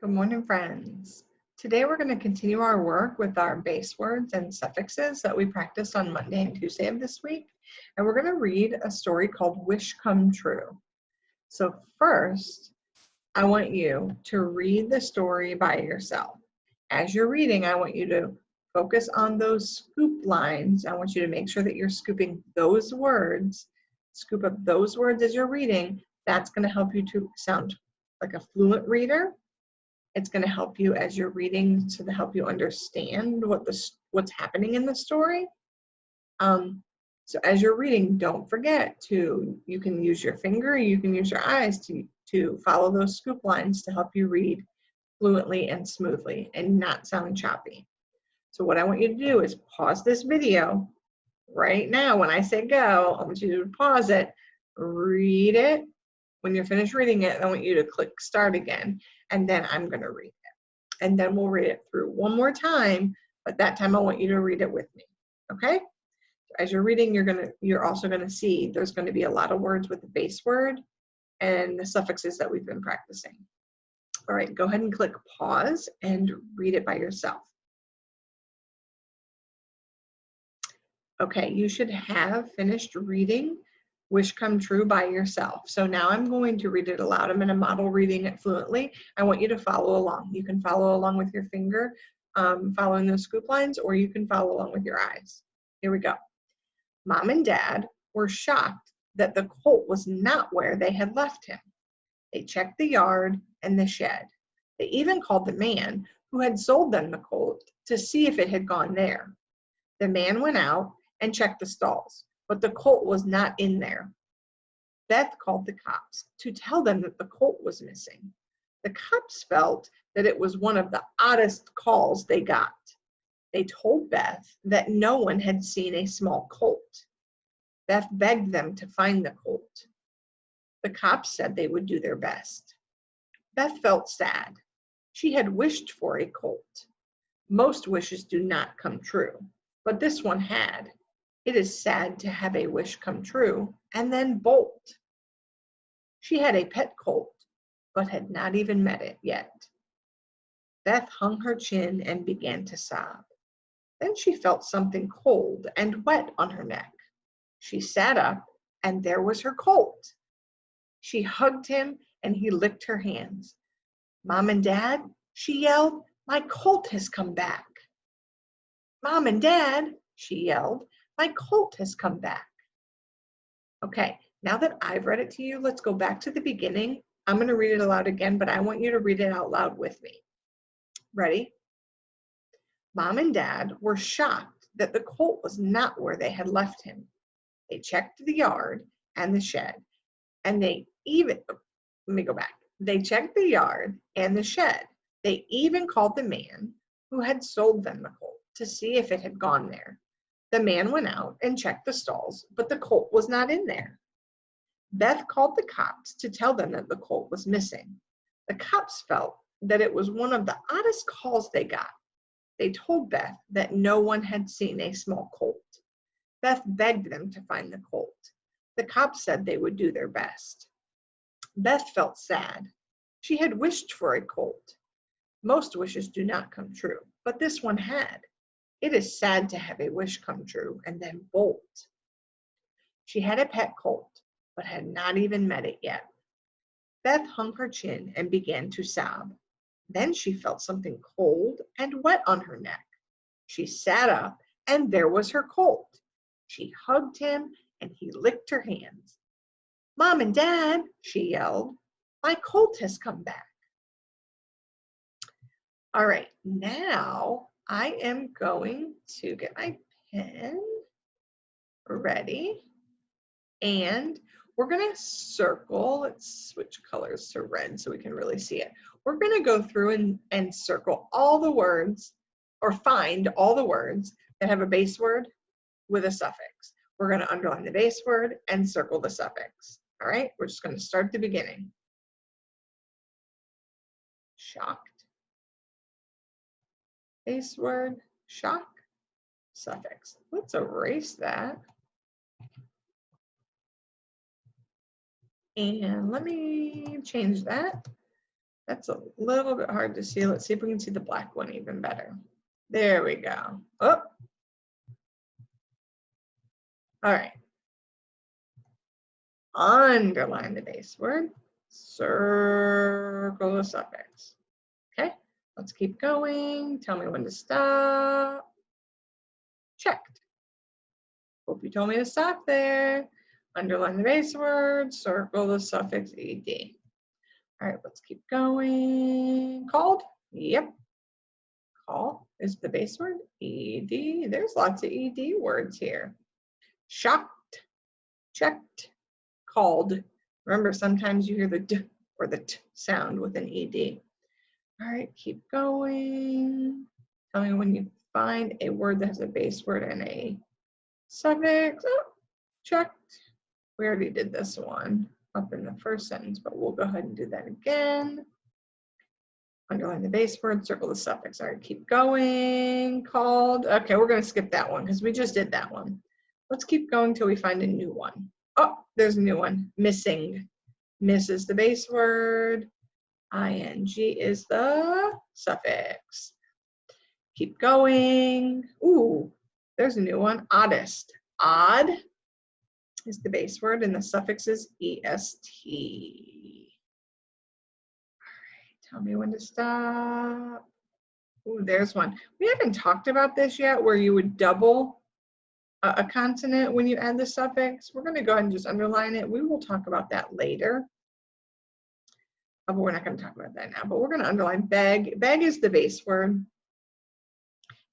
Good morning, friends. Today we're going to continue our work with our base words and suffixes that we practiced on Monday and Tuesday of this week. And we're going to read a story called Wish Come True. So first, I want you to read the story by yourself. As you're reading, I want you to focus on those scoop lines. I want you to make sure that you're scooping those words. Scoop up those words as you're reading. That's going to help you to sound like a fluent reader. It's going to help you as you're reading to help you understand what's happening in the story. So as you're reading, don't forget you can use your finger, you can use your eyes to follow those scoop lines to help you read fluently and smoothly and not sound choppy. So what I want you to do is pause this video right now. When I say go, I want you to pause it, read it. When you're finished reading it, I want you to click start again, and then I'm going to read it. And then we'll read it through one more time, but that time I want you to read it with me, okay? As you're reading, you're also going to see there's going to be a lot of words with the base word and the suffixes that we've been practicing. All right, go ahead and click pause and read it by yourself. Okay, you should have finished reading Wish Come True by yourself. So now I'm going to read it aloud. I'm going to model reading it fluently. I want you to follow along. You can follow along with your finger, following those scoop lines, or you can follow along with your eyes. Here we go. Mom and Dad were shocked that the colt was not where they had left him. They checked the yard and the shed. They even called the man who had sold them the colt to see if it had gone there. The man went out and checked the stalls, but the colt was not in there. Beth called the cops to tell them that the colt was missing. The cops felt that it was one of the oddest calls they got. They told Beth that no one had seen a small colt. Beth begged them to find the colt. The cops said they would do their best. Beth felt sad. She had wished for a colt. Most wishes do not come true, but this one had. It is sad to have a wish come true and then bolt. She had a pet colt, but had not even met it yet. Beth hung her chin and began to sob. Then she felt something cold and wet on her neck. She sat up, and there was her colt. She hugged him, and he licked her hands. Mom and Dad, she yelled, my colt has come back. Mom and Dad, she yelled, my colt has come back. Okay, now that I've read it to you, let's go back to the beginning. I'm going to read it aloud again, but I want you to read it out loud with me. Ready? Mom and Dad were shocked that the colt was not where they had left him. They checked the yard and the shed, and they checked the yard and the shed. They even called the man who had sold them the colt to see if it had gone there. The man went out and checked the stalls, but the colt was not in there. Beth called the cops to tell them that the colt was missing. The cops felt that it was one of the oddest calls they got. They told Beth that no one had seen a small colt. Beth begged them to find the colt. The cops said they would do their best. Beth felt sad. She had wished for a colt. Most wishes do not come true, but this one had. It is sad to have a wish come true and then bolt. She had a pet colt, but had not even met it yet. Beth hung her chin and began to sob. Then she felt something cold and wet on her neck. She sat up, and there was her colt. She hugged him, and he licked her hands. Mom and Dad, she yelled, my colt has come back. All right, now I am going to get my pen ready, and we're going to circle. Let's switch colors to red so we can really see it. We're going to go through and circle all the words, or find all the words that have a base word with a suffix. We're going to underline the base word and circle the suffix. All right, we're just going to start at the beginning. Shocked. Base word, shock, suffix. Let's erase that. And let me change that. That's a little bit hard to see. Let's see if we can see the black one even better. There we go. Oh. All right. Underline the base word. Circle the suffix. Okay. Let's keep going. Tell me when to stop. Checked. Hope you told me to stop there. Underline the base word. Circle the suffix ed. All right, let's keep going. Called? Yep. Call is the base word. Ed. There's lots of ed words here. Shocked, checked, called. Remember, sometimes you hear the d or the t sound with an ed. All right, keep going. Tell me when you find a word that has a base word and a suffix. Oh, checked. We already did this one up in the first sentence, but we'll go ahead and do that again. Underline the base word, circle the suffix. All right, keep going. Called. Okay, we're going to skip that one because we just did that one. Let's keep going till we find a new one. Oh, there's a new one. Missing. Miss is the base word. ing is the suffix. Keep going. Ooh, there's a new one. Oddest. Odd is the base word and the suffix is est. Tell me when to stop. Ooh, there's one. We haven't talked about this yet where you would double a consonant when you add the suffix. We're going to go ahead and just underline it. We will talk about that later. But we're not going to talk about that now. But we're going to underline beg. Beg is the base word.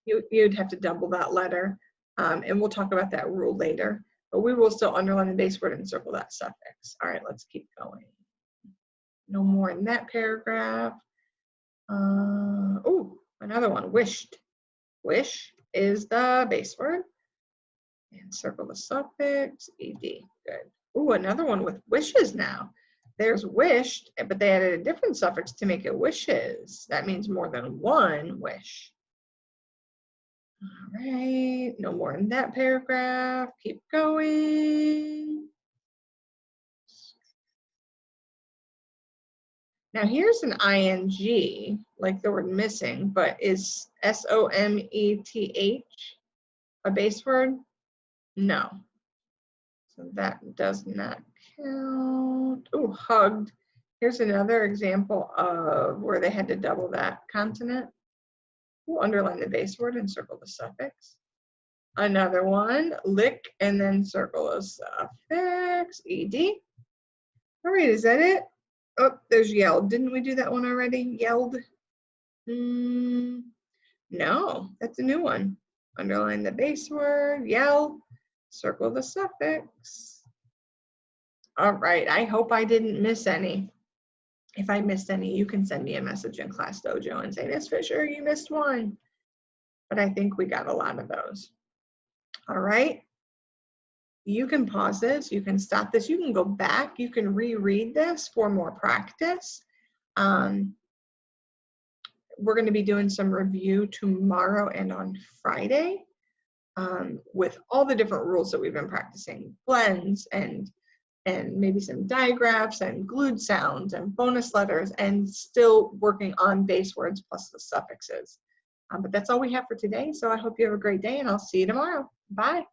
You'd have to double that letter. And we'll talk about that rule later. But we will still underline the base word and circle that suffix. All right, let's keep going. No more in that paragraph. Oh, another one, wished. Wish is the base word. And circle the suffix, ed. Good. Oh, another one with wishes now. There's wished, but they added a different suffix to make it wishes. That means more than one wish. All right, no more in that paragraph. Keep going. Now here's an ing, like the word missing, but is someth a base word? No. So that does not count. Oh, hugged. Here's another example of where they had to double that consonant. We'll underline the base word and circle the suffix. Another one, lick, and then circle a suffix, ed. All right, is that it? Oh, there's yelled. Didn't we do that one already? Yelled? No, that's a new one. Underline the base word, yell, circle the suffix. All right, I hope I didn't miss any. If I missed any, you can send me a message in Class Dojo and say, Miss Fisher, you missed one. But I think we got a lot of those. All right. You can pause this, you can stop this, you can go back, you can reread this for more practice. We're going to be doing some review tomorrow and on Friday with all the different rules that we've been practicing, blends and maybe some digraphs and glued sounds and bonus letters, and still working on base words plus the suffixes. But that's all we have for today, so I hope you have a great day and I'll see you tomorrow. Bye.